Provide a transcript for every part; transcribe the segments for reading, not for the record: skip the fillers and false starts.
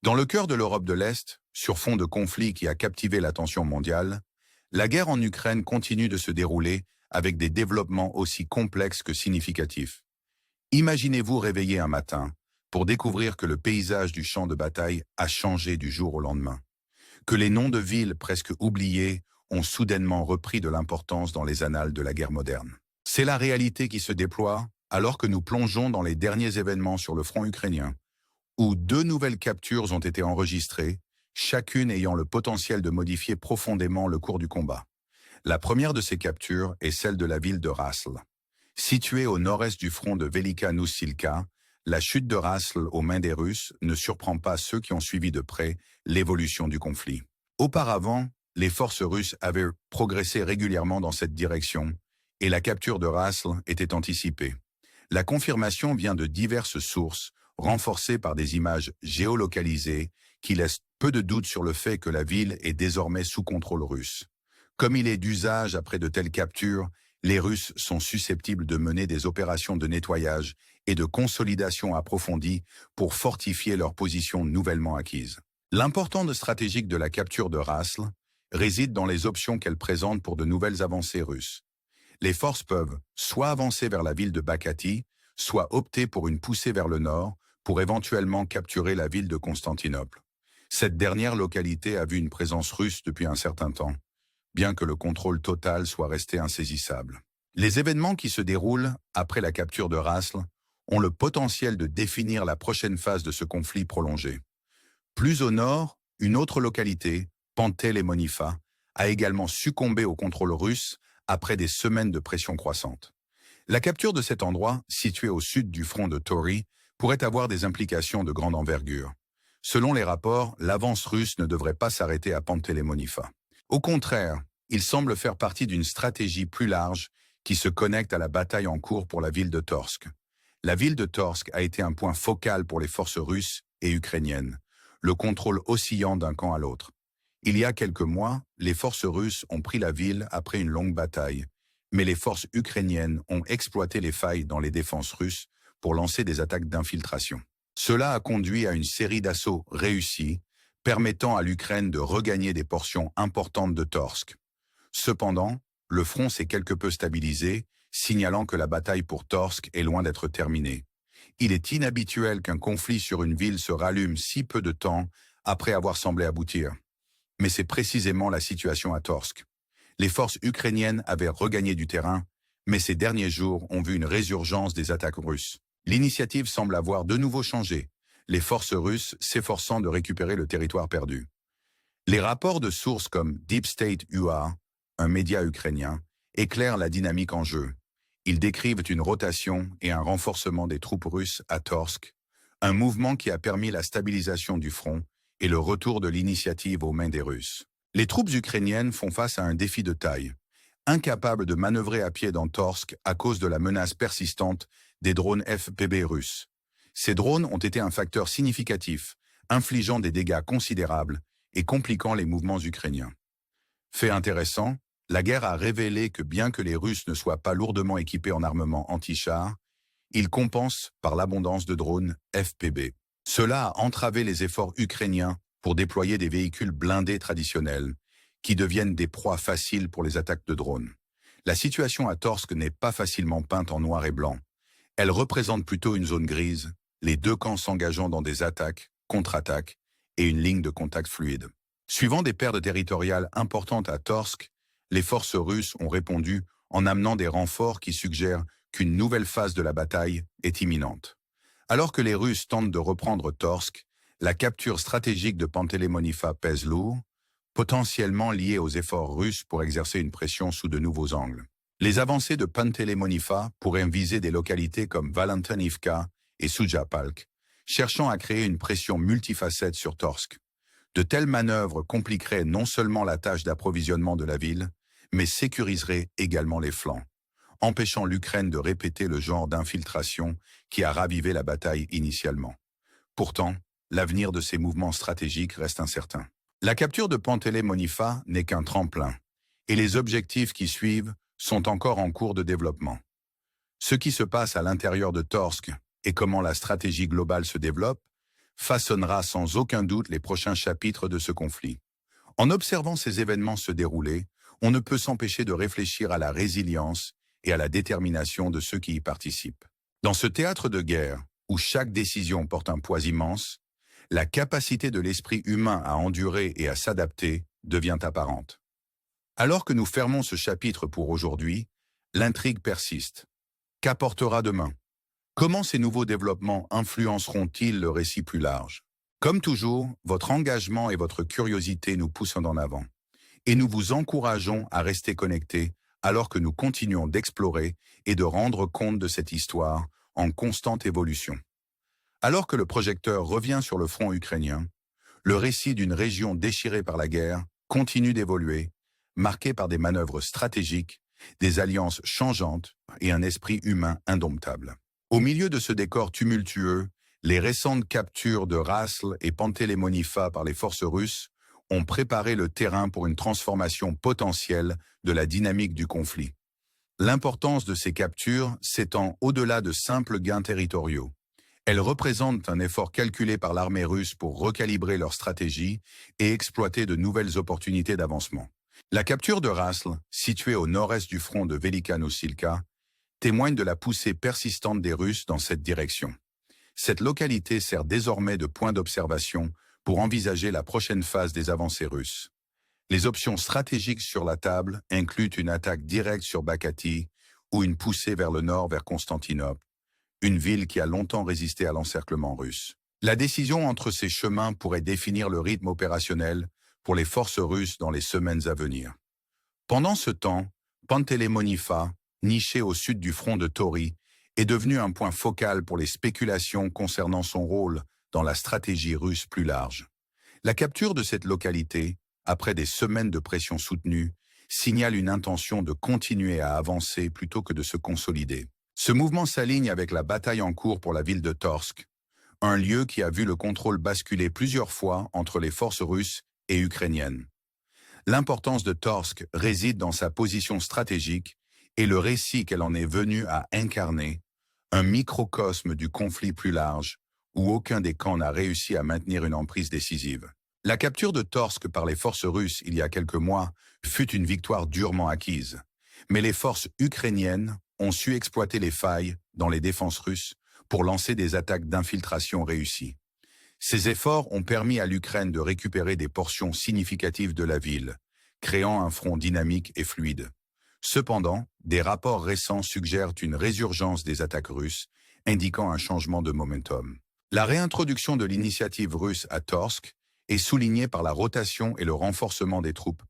Dans le cœur de l'Europe de l'Est, sur fond de conflit qui a captivé l'attention mondiale, la guerre en Ukraine continue de se dérouler avec des développements aussi complexes que significatifs. Imaginez-vous réveiller un matin pour découvrir que le paysage du champ de bataille a changé du jour au lendemain, que les noms de villes presque oubliés ont soudainement repris de l'importance dans les annales de la guerre moderne. C'est la réalité qui se déploie alors que nous plongeons dans les derniers événements sur le front ukrainien, où deux nouvelles captures ont été enregistrées, chacune ayant le potentiel de modifier profondément le cours du combat. La première de ces captures est celle de la ville de Rasl. Située au nord-est du front de Velika Noussilka, la chute de Rasl aux mains des Russes ne surprend pas ceux qui ont suivi de près l'évolution du conflit. Auparavant, les forces russes avaient progressé régulièrement dans cette direction, et la capture de Rasl était anticipée. La confirmation vient de diverses sources, renforcée par des images géolocalisées qui laissent peu de doute sur le fait que la ville est désormais sous contrôle russe. Comme il est d'usage après de telles captures, les Russes sont susceptibles de mener des opérations de nettoyage et de consolidation approfondie pour fortifier leur position nouvellement acquise. L'importance stratégique de la capture de Rasl réside dans les options qu'elle présente pour de nouvelles avancées russes. Les forces peuvent soit avancer vers la ville de Bakhati, soit opter pour une poussée vers le nord pour éventuellement capturer la ville de Constantinople. Cette dernière localité a vu une présence russe depuis un certain temps, bien que le contrôle total soit resté insaisissable. Les événements qui se déroulent après la capture de Rasl ont le potentiel de définir la prochaine phase de ce conflit prolongé. Plus au nord, une autre localité, Pantelleimonifa, a également succombé au contrôle russe après des semaines de pression croissante. La capture de cet endroit, situé au sud du front de Tori, pourrait avoir des implications de grande envergure. Selon les rapports, l'avance russe ne devrait pas s'arrêter à Pantelleimonifa. Au contraire, il semble faire partie d'une stratégie plus large qui se connecte à la bataille en cours pour la ville de Torsk. La ville de Torsk a été un point focal pour les forces russes et ukrainiennes, le contrôle oscillant d'un camp à l'autre. Il y a quelques mois, les forces russes ont pris la ville après une longue bataille, mais les forces ukrainiennes ont exploité les failles dans les défenses russes pour lancer des attaques d'infiltration. Cela a conduit à une série d'assauts réussis, permettant à l'Ukraine de regagner des portions importantes de Torsk. Cependant, le front s'est quelque peu stabilisé, signalant que la bataille pour Torsk est loin d'être terminée. Il est inhabituel qu'un conflit sur une ville se rallume si peu de temps après avoir semblé aboutir. Mais c'est précisément la situation à Torsk. Les forces ukrainiennes avaient regagné du terrain, mais ces derniers jours ont vu une résurgence des attaques russes. L'initiative semble avoir de nouveau changé, les forces russes s'efforçant de récupérer le territoire perdu. Les rapports de sources comme Deep State UA, un média ukrainien, éclairent la dynamique en jeu. Ils décrivent une rotation et un renforcement des troupes russes à Torsk, un mouvement qui a permis la stabilisation du front et le retour de l'initiative aux mains des Russes. Les troupes ukrainiennes font face à un défi de taille, incapables de manœuvrer à pied dans Torsk à cause de la menace persistante des drones FPV russes. Ces drones ont été un facteur significatif, infligeant des dégâts considérables et compliquant les mouvements ukrainiens. Fait intéressant, la guerre a révélé que bien que les Russes ne soient pas lourdement équipés en armement anti-char, ils compensent par l'abondance de drones FPV. Cela a entravé les efforts ukrainiens pour déployer des véhicules blindés traditionnels, qui deviennent des proies faciles pour les attaques de drones. La situation à Torsk n'est pas facilement peinte en noir et blanc. Elle représente plutôt une zone grise, les deux camps s'engageant dans des attaques, contre-attaques et une ligne de contact fluide. Suivant des pertes territoriales importantes à Torsk, les forces russes ont répondu en amenant des renforts qui suggèrent qu'une nouvelle phase de la bataille est imminente. Alors que les Russes tentent de reprendre Torsk, la capture stratégique de Pantelleimonifa pèse lourd, potentiellement liée aux efforts russes pour exercer une pression sous de nouveaux angles. Les avancées de Pantelleimonifa pourraient viser des localités comme Valentinivka et Sujapalk, cherchant à créer une pression multifacette sur Torsk. De telles manœuvres compliqueraient non seulement la tâche d'approvisionnement de la ville, mais sécuriseraient également les flancs, empêchant l'Ukraine de répéter le genre d'infiltration qui a ravivé la bataille initialement. Pourtant, l'avenir de ces mouvements stratégiques reste incertain. La capture de Pantelleimonifa n'est qu'un tremplin, et les objectifs qui suivent sont encore en cours de développement. Ce qui se passe à l'intérieur de Torsk et comment la stratégie globale se développe façonnera sans aucun doute les prochains chapitres de ce conflit. En observant ces événements se dérouler, on ne peut s'empêcher de réfléchir à la résilience et à la détermination de ceux qui y participent. Dans ce théâtre de guerre, où chaque décision porte un poids immense, la capacité de l'esprit humain à endurer et à s'adapter devient apparente. Alors que nous fermons ce chapitre pour aujourd'hui, l'intrigue persiste. Qu'apportera demain? Comment ces nouveaux développements influenceront-ils le récit plus large? Comme toujours, votre engagement et votre curiosité nous poussent en avant. Et nous vous encourageons à rester connectés alors que nous continuons d'explorer et de rendre compte de cette histoire en constante évolution. Alors que le projecteur revient sur le front ukrainien, le récit d'une région déchirée par la guerre continue d'évoluer, marqué par des manœuvres stratégiques, des alliances changeantes et un esprit humain indomptable. Au milieu de ce décor tumultueux, les récentes captures de Rasl et Pantélémonifa par les forces russes ont préparé le terrain pour une transformation potentielle de la dynamique du conflit. L'importance de ces captures s'étend au-delà de simples gains territoriaux. Elles représentent un effort calculé par l'armée russe pour recalibrer leur stratégie et exploiter de nouvelles opportunités d'avancement. La capture de Rasl, située au nord-est du front de Velika Nosilka, témoigne de la poussée persistante des Russes dans cette direction. Cette localité sert désormais de point d'observation pour envisager la prochaine phase des avancées russes. Les options stratégiques sur la table incluent une attaque directe sur Bakati ou une poussée vers le nord vers Constantinople, une ville qui a longtemps résisté à l'encerclement russe. La décision entre ces chemins pourrait définir le rythme opérationnel pour les forces russes dans les semaines à venir. Pendant ce temps, Pantélémonifa, niché au sud du front de Tori, est devenu un point focal pour les spéculations concernant son rôle dans la stratégie russe plus large. La capture de cette localité, après des semaines de pression soutenue, signale une intention de continuer à avancer plutôt que de se consolider. Ce mouvement s'aligne avec la bataille en cours pour la ville de Torsk, un lieu qui a vu le contrôle basculer plusieurs fois entre les forces russes et ukrainiennes. L'importance de Torsk réside dans sa position stratégique et le récit qu'elle en est venue à incarner, un microcosme du conflit plus large, où aucun des camps n'a réussi à maintenir une emprise décisive. La capture de Torsk par les forces russes il y a quelques mois fut une victoire durement acquise, mais les forces ukrainiennes ont su exploiter les failles dans les défenses russes pour lancer des attaques d'infiltration réussies. Ces efforts ont permis à l'Ukraine de récupérer des portions significatives de la ville, créant un front dynamique et fluide. Cependant, des rapports récents suggèrent une résurgence des attaques russes, indiquant un changement de momentum. La réintroduction de l'initiative russe à Torsk est soulignée par la rotation et le renforcement des troupes,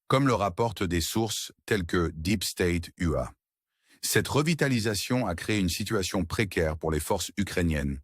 comme le rapportent des sources telles que Deep State UA. Cette revitalisation a créé une situation précaire pour les forces ukrainiennes,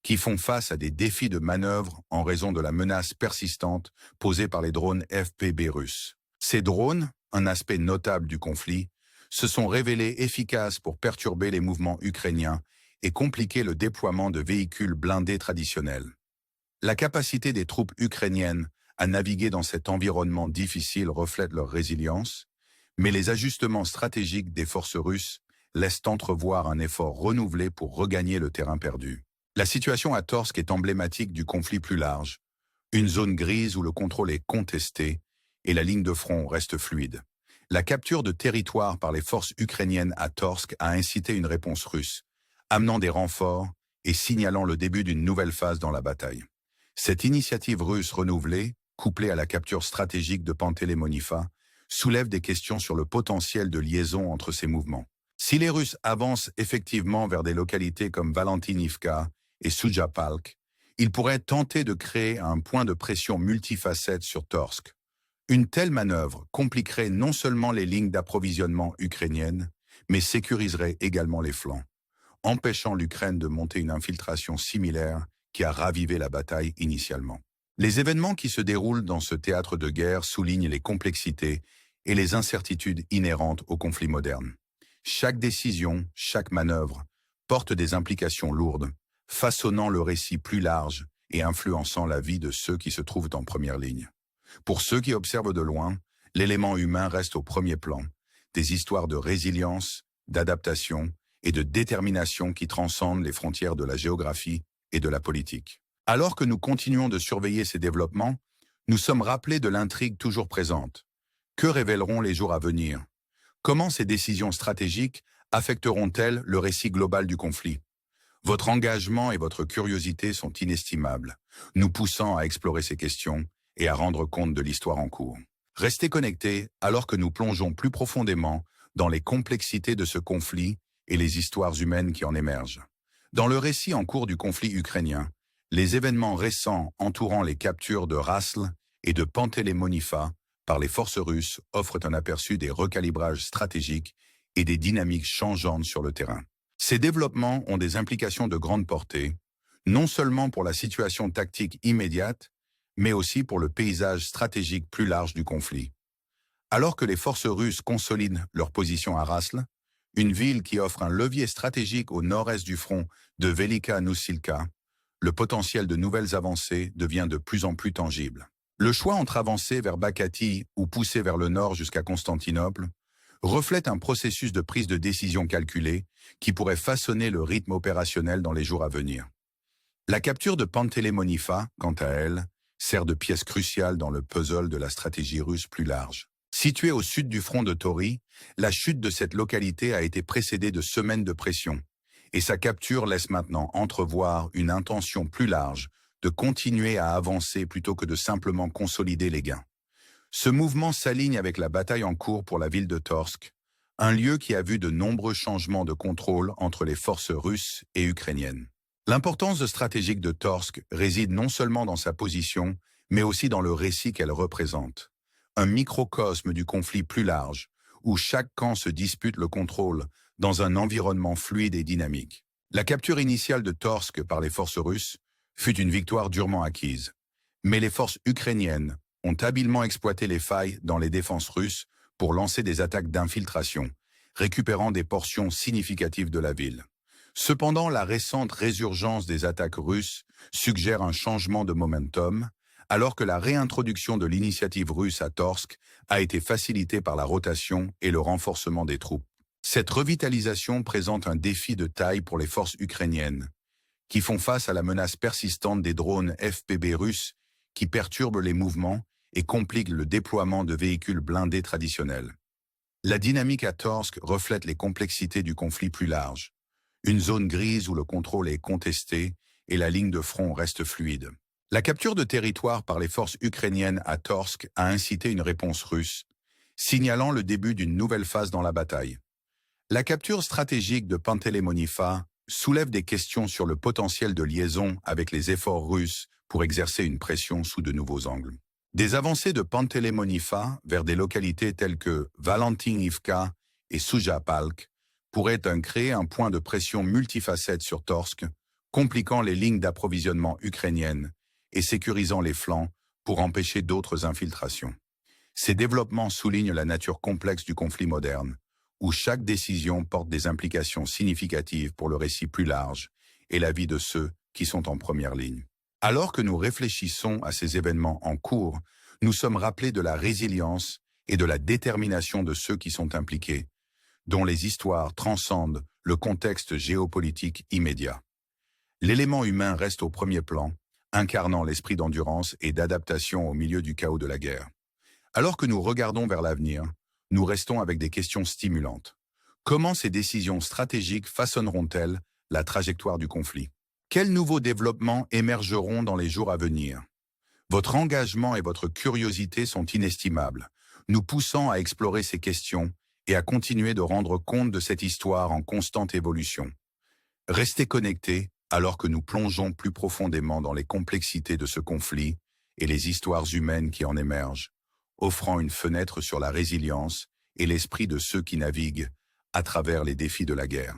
qui font face à des défis de manœuvre en raison de la menace persistante posée par les drones FPV russes. Ces drones, un aspect notable du conflit, se sont révélés efficaces pour perturber les mouvements ukrainiens et compliquer le déploiement de véhicules blindés traditionnels. La capacité des troupes ukrainiennes à naviguer dans cet environnement difficile reflète leur résilience, mais les ajustements stratégiques des forces russes laissent entrevoir un effort renouvelé pour regagner le terrain perdu. La situation à Torsk est emblématique du conflit plus large, une zone grise où le contrôle est contesté et la ligne de front reste fluide. La capture de territoire par les forces ukrainiennes à Torsk a incité une réponse russe, amenant des renforts et signalant le début d'une nouvelle phase dans la bataille. Cette initiative russe renouvelée, couplée à la capture stratégique de Pantélémonifa, soulève des questions sur le potentiel de liaison entre ces mouvements. Si les Russes avancent effectivement vers des localités comme Valentinivka et Sujapalk, ils pourraient tenter de créer un point de pression multifacette sur Torsk. Une telle manœuvre compliquerait non seulement les lignes d'approvisionnement ukrainiennes, mais sécuriserait également les flancs, empêchant l'Ukraine de monter une infiltration similaire qui a ravivé la bataille initialement. Les événements qui se déroulent dans ce théâtre de guerre soulignent les complexités et les incertitudes inhérentes au conflit moderne. Chaque décision, chaque manœuvre, porte des implications lourdes, façonnant le récit plus large et influençant la vie de ceux qui se trouvent en première ligne. Pour ceux qui observent de loin, l'élément humain reste au premier plan, des histoires de résilience, d'adaptation et de détermination qui transcendent les frontières de la géographie et de la politique. Alors que nous continuons de surveiller ces développements, nous sommes rappelés de l'intrigue toujours présente. Que révéleront les jours à venir? Comment ces décisions stratégiques affecteront-elles le récit global du conflit? Votre engagement et votre curiosité sont inestimables, nous poussant à explorer ces questions et à rendre compte de l'histoire en cours. Restez connectés alors que nous plongeons plus profondément dans les complexités de ce conflit et les histoires humaines qui en émergent. Dans le récit en cours du conflit ukrainien, les événements récents entourant les captures de Rasl et de Pantélémonifa par les forces russes offrent un aperçu des recalibrages stratégiques et des dynamiques changeantes sur le terrain. Ces développements ont des implications de grande portée, non seulement pour la situation tactique immédiate, mais aussi pour le paysage stratégique plus large du conflit. Alors que les forces russes consolident leur position à Rasl, une ville qui offre un levier stratégique au nord-est du front de Velika Noussilka, le potentiel de nouvelles avancées devient de plus en plus tangible. Le choix entre avancer vers Bakati ou pousser vers le nord jusqu'à Constantinople reflète un processus de prise de décision calculée qui pourrait façonner le rythme opérationnel dans les jours à venir. La capture de Pantélémonifa, quant à elle, sert de pièce cruciale dans le puzzle de la stratégie russe plus large. Située au sud du front de Tori, la chute de cette localité a été précédée de semaines de pression, et sa capture laisse maintenant entrevoir une intention plus large de continuer à avancer plutôt que de simplement consolider les gains. Ce mouvement s'aligne avec la bataille en cours pour la ville de Torsk, un lieu qui a vu de nombreux changements de contrôle entre les forces russes et ukrainiennes. L'importance stratégique de Torsk réside non seulement dans sa position, mais aussi dans le récit qu'elle représente. Un microcosme du conflit plus large, où chaque camp se dispute le contrôle dans un environnement fluide et dynamique. La capture initiale de Torsk par les forces russes fut une victoire durement acquise. Mais les forces ukrainiennes ont habilement exploité les failles dans les défenses russes pour lancer des attaques d'infiltration, récupérant des portions significatives de la ville. Cependant, la récente résurgence des attaques russes suggère un changement de momentum, alors que la réintroduction de l'initiative russe à Torsk a été facilitée par la rotation et le renforcement des troupes. Cette revitalisation présente un défi de taille pour les forces ukrainiennes, qui font face à la menace persistante des drones FPV russes qui perturbent les mouvements et compliquent le déploiement de véhicules blindés traditionnels. La dynamique à Torsk reflète les complexités du conflit plus large, une zone grise où le contrôle est contesté et la ligne de front reste fluide. La capture de territoire par les forces ukrainiennes à Torsk a incité une réponse russe, signalant le début d'une nouvelle phase dans la bataille. La capture stratégique de Pantélémonifa soulève des questions sur le potentiel de liaison avec les efforts russes pour exercer une pression sous de nouveaux angles. Des avancées de Pantélémonifa vers des localités telles que Valentinivka et Sujapalk pourraient créer un point de pression multifacette sur Torsk, compliquant les lignes d'approvisionnement ukrainiennes et sécurisant les flancs pour empêcher d'autres infiltrations. Ces développements soulignent la nature complexe du conflit moderne, où chaque décision porte des implications significatives pour le récit plus large et la vie de ceux qui sont en première ligne. Alors que nous réfléchissons à ces événements en cours, nous sommes rappelés de la résilience et de la détermination de ceux qui sont impliqués, dont les histoires transcendent le contexte géopolitique immédiat. L'élément humain reste au premier plan, incarnant l'esprit d'endurance et d'adaptation au milieu du chaos de la guerre. Alors que nous regardons vers l'avenir, nous restons avec des questions stimulantes. Comment ces décisions stratégiques façonneront-elles la trajectoire du conflit? Quels nouveaux développements émergeront dans les jours à venir? Votre engagement et votre curiosité sont inestimables, nous poussant à explorer ces questions et à continuer de rendre compte de cette histoire en constante évolution. Restez connectés alors que nous plongeons plus profondément dans les complexités de ce conflit et les histoires humaines qui en émergent, offrant une fenêtre sur la résilience et l'esprit de ceux qui naviguent à travers les défis de la guerre.